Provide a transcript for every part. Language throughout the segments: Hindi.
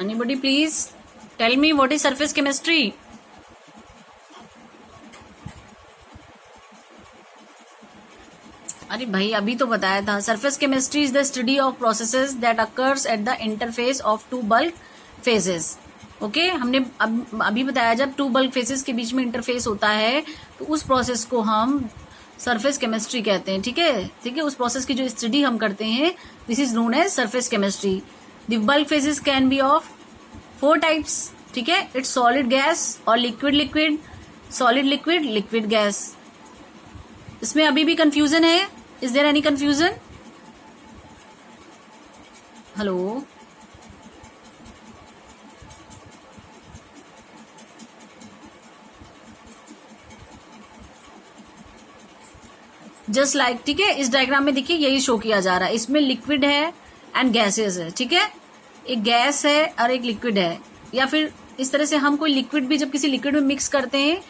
Anybody please tell me what is surface chemistry? अरे भाई अभी तो बताया था. Surface chemistry is the study of processes that occurs at the interface of two bulk phases. Okay, हमने अभी बताया जब टू बल्क फेजेस के बीच में इंटरफेस होता है तो उस प्रोसेस को हम सरफेस केमिस्ट्री कहते हैं. ठीक है, ठीक है. उस प्रोसेस की जो स्टडी हम करते हैं this is known as surface chemistry. The bulk phases can be of 4 types. ठीक है, इट्स सॉलिड गैस और liquid liquid, solid liquid, liquid gas. इसमें अभी भी कंफ्यूजन है? Is there any confusion? Hello, just like. ठीक है, इस डायग्राम में देखिए यही शो किया जा रहा है. इसमें लिक्विड है एंड गैसेस है. ठीक है, एक गैस है और एक लिक्विड है. या फिर इस तरह से हम कोई लिक्विड भी जब किसी लिक्विड में मिक्स करते हैं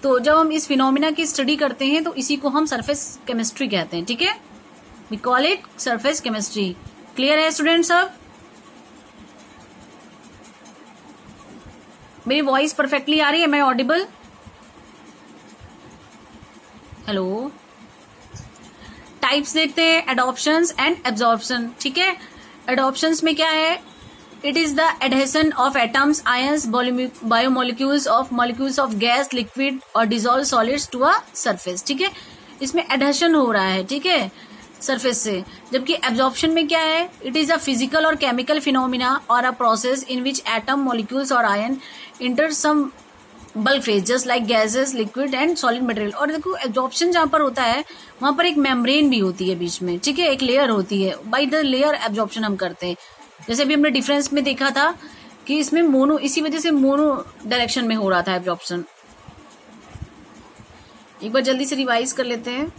तो जब हम इस फिनोमिना की स्टडी करते हैं तो इसी को हम सरफेस केमिस्ट्री कहते हैं. ठीक है, we call it surface chemistry. Clear है स्टूडेंट्स? सब मेरी वॉइस परफेक्टली आ रही है? मैं ऑडिबल? हेलो. टाइप्स देखते हैं, एडॉप्शंस एंड एब्जॉर्प्शन. ठीक है, एडॉप्शंस में क्या है? It is the adhesion of atoms, ions, biomolecules of molecules of gas, liquid और dissolved solids to a surface. ठीक है, इसमें एडहेशन हो रहा है. ठीक है, सरफेस से. जबकि एब्जॉर्प्शन में क्या है? इट इज अ फिजिकल और केमिकल फिनोमिना और a process in which atom, molecules और ion enter some bulk phase just like gases, liquid and solid material. और देखो एब्जॉर्प्शन जहां पर होता है वहां पर एक मेम्ब्रेन भी होती है बीच में. ठीक है, एक लेयर होती है. बाय द लेयर एब्जॉर्प्शन हम करते हैं. जैसे अभी हमने डिफरेंस में देखा था कि इसमें मोनो, इसी वजह से मोनो डायरेक्शन में हो रहा था एब्जॉर्प्शन. एक बार जल्दी से रिवाइज कर लेते हैं.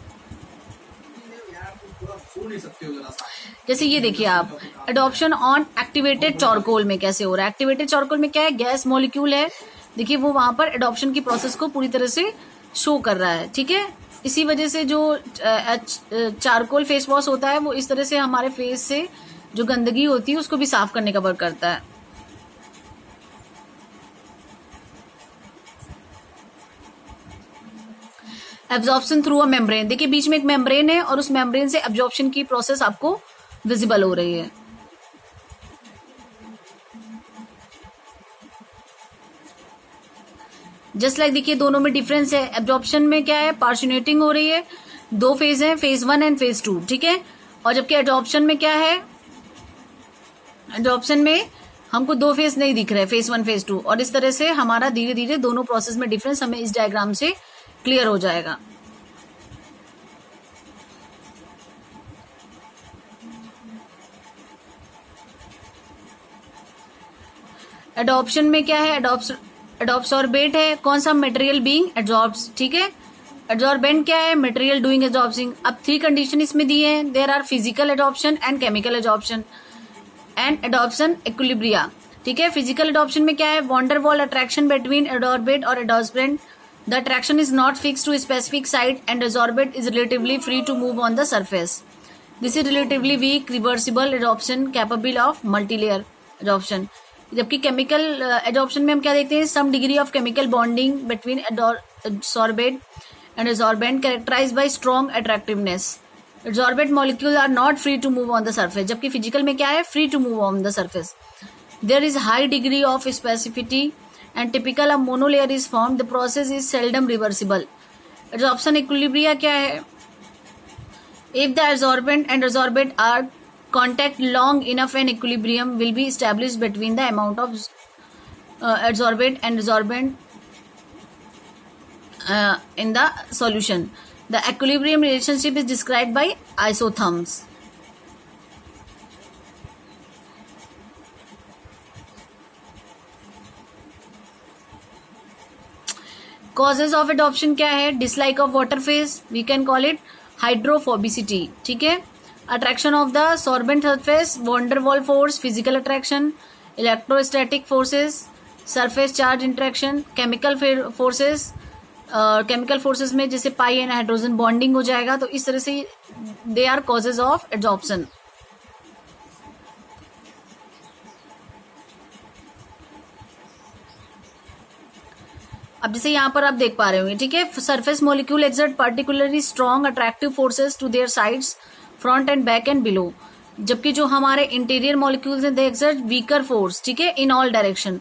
जैसे ये देखिए आप, एडॉप्शन ऑन एक्टिवेटेड चारकोल में कैसे हो रहा है. एक्टिवेटेड चारकोल में क्या है? गैस मॉलिक्यूल है. देखिए वो वहां पर एडॉप्शन की प्रोसेस को पूरी तरह से शो कर रहा है. ठीक है, इसी वजह से जो चारकोल फेस वॉश होता है वो इस तरह से हमारे फेस से जो गंदगी होती है उसको भी साफ करने का वर्क करता है. Absorption through a membrane. देखिए बीच में एक मेम्ब्रेन है और उस मेम्ब्रेन से एब्जॉर्प्शन की प्रोसेस आपको विजिबल हो रही है. जस्ट लाइक देखिए दोनों में डिफरेंस है. एब्जॉर्प्शन में क्या है? पार्शिनेटिंग हो रही है. 2 फेज है, फेज 1 एंड फेज 2. ठीक है, और जबकि एडॉप्शन में क्या है? एडॉप्शन में हमको 2 फेज नहीं दिख रहे, फेज 1 फेज 2. और इस तरह से हमारा धीरे धीरे दोनों प्रोसेस में डिफरेंस हमें इस डायग्राम से क्लियर हो जाएगा. एडॉप्शन में क्या है? एडॉब्सॉर्बेट है. कौन सा? Material being adsorbs. ठीक है, एडजॉर्बेंट क्या है? Material doing adsorbing. अब 3 कंडीशन इसमें दिए हैं. There are physical adsorption and chemical adsorption and adsorption equilibria. ठीक है, फिजिकल एडॉप्शन में क्या है? Van der Waals attraction between adsorbate और adsorbent. The attraction is not fix to specific site and adsorbate is relatively free to move on the surface. This is relatively weak reversible adsorption capable of multilayer adsorption. जबकि केमिकल एडॉप्शन में हम क्या देखते हैं? Some degree of chemical bonding between adsorbate and adsorbent characterized by strong attractiveness. Adsorbate molecule are not free to move on the surface. जबकि फिजिकल में क्या है? Free to move on the surface. There is high degree of specificity and typical a monolayer is form. The process is seldom reversible. Adsorption equilibria क्या है? If the adsorbent and एडसॉर्बेट are contact long enough, an equilibrium will be established between the amount of adsorbate and resorbent in the solution. The equilibrium relationship is described by isotherms. Causes of adoption क्या है? Dislike of water phase, we can call it hydrophobicity. ठीक है, attraction of the sorbent surface, van der Waals force, physical attraction, electrostatic forces, surface charge interaction, chemical forces. Chemical forces में जैसे पाई एंड हाइड्रोजन बॉन्डिंग हो जाएगा. तो इस तरह से they are causes of adsorption. अब जैसे यहाँ पर आप देख पा रहे होंगे, ठीक है, surface molecule exert particularly strong attractive forces to their sides, front and back and below, जबकि जो हमारे इंटीरियर मॉलिक्यूल्स हैं दे एक्सर्ट वीकर फोर्स, ठीक है, इन ऑल डायरेक्शन,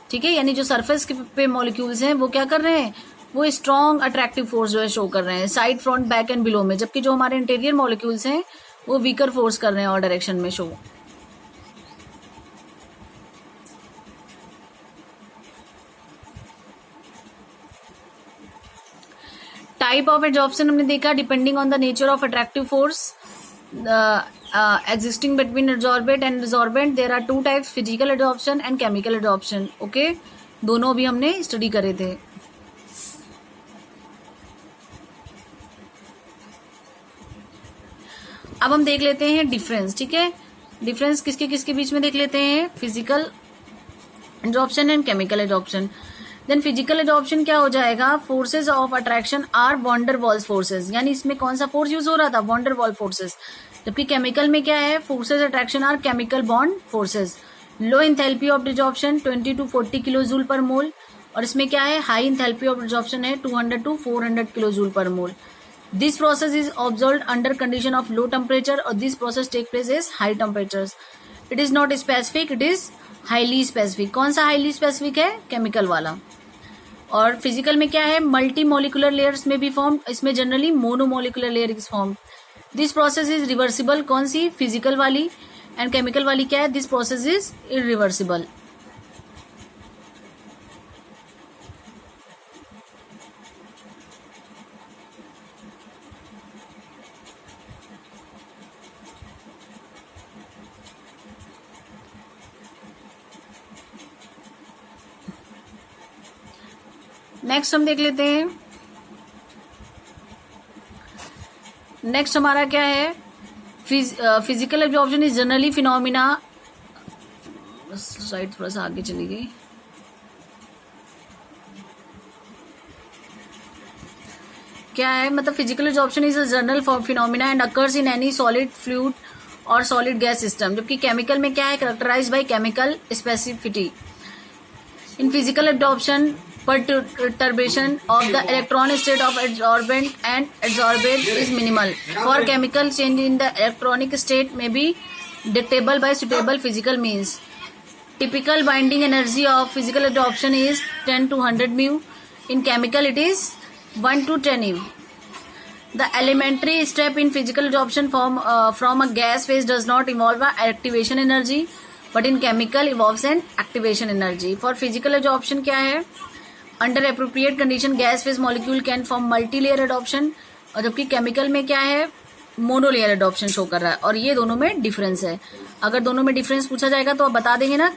ठीक है, यानी जो सरफेस पे मॉलिक्यूल्स हैं वो क्या कर रहे हैं, वो स्ट्रॉन्ग अट्रैक्टिव फोर्स जो है शो कर रहे हैं side, front, back and below में, जबकि जो हमारे इंटीरियर मॉलिक्यूल्स हैं वो वीकर फोर्स कर रहे हैं ऑल डायरेक्शन में शो। टाइप ऑफ एडजॉर्प्शन हमने देखा, depending on the nature of attractive force existing between adsorbent and absorbent, there are two types, physical adsorption and chemical adsorption, okay, दोनों भी हमने स्टडी करे थे। अब हम देख लेते हैं डिफरेंस, ठीक है, डिफरेंस किसके किसके बीच में देख लेते हैं, physical adsorption and chemical adsorption. Then physical adsorption क्या हो जाएगा, forces of attraction are van der Waals forces, यानी इसमें कौन सा फोर्स यूज हो रहा था, वॉन्डर वॉल फोर्सेज, जबकि केमिकल में क्या है, forces attraction are chemical bond forces. Low enthalpy of adsorption 20 to 40 kilo joule per mole, और इसमें क्या है, हाई इंथैल्पी ऑफ एडसॉर्प्शन है 200 to 400 kilo joule per mole. This process is observed under condition of low temperature और this process take place is high temperatures. It is not specific, it is highly specific. कौन सा हाईली स्पेसिफिक है, केमिकल वाला। और फिजिकल में क्या है, मल्टी मोलिकुलर लेयर्स में भी फॉर्म, इसमें generally monomolecular layer is form. This process is reversible, कौन सी, फिजिकल वाली, एंड केमिकल वाली क्या है, this process is irreversible. Next हम देख लेते हैं, नेक्स्ट हमारा क्या है, physical absorption is generally phenomena, side थोड़ा सा आगे चली गई, क्या है, मतलब physical absorption is a general phenomena and occurs in any solid, fluid और सॉलिड गैस सिस्टम, जबकि केमिकल में क्या है, characterise by chemical specificity. In physical absorption perturbation of the electron state of adsorbent and adsorbate is minimal. For chemical, change in the electronic state may be detectable by suitable physical means. Typical binding energy of physical adsorption is 10 to 100 mu. In chemical, it is 1 to 10 mu. The elementary step in physical adsorption from a gas phase does not involve a activation energy, but in chemical involves an activation energy. For physical adsorption क्या है, under appropriate condition gas phase molecule can form multi layer adoption, और जबकि केमिकल में क्या है, मोनोलेयर एडॉप्शन शो कर रहा है, और ये दोनों में डिफरेंस है। अगर दोनों में डिफरेंस पूछा जाएगा तो आप बता देंगे ना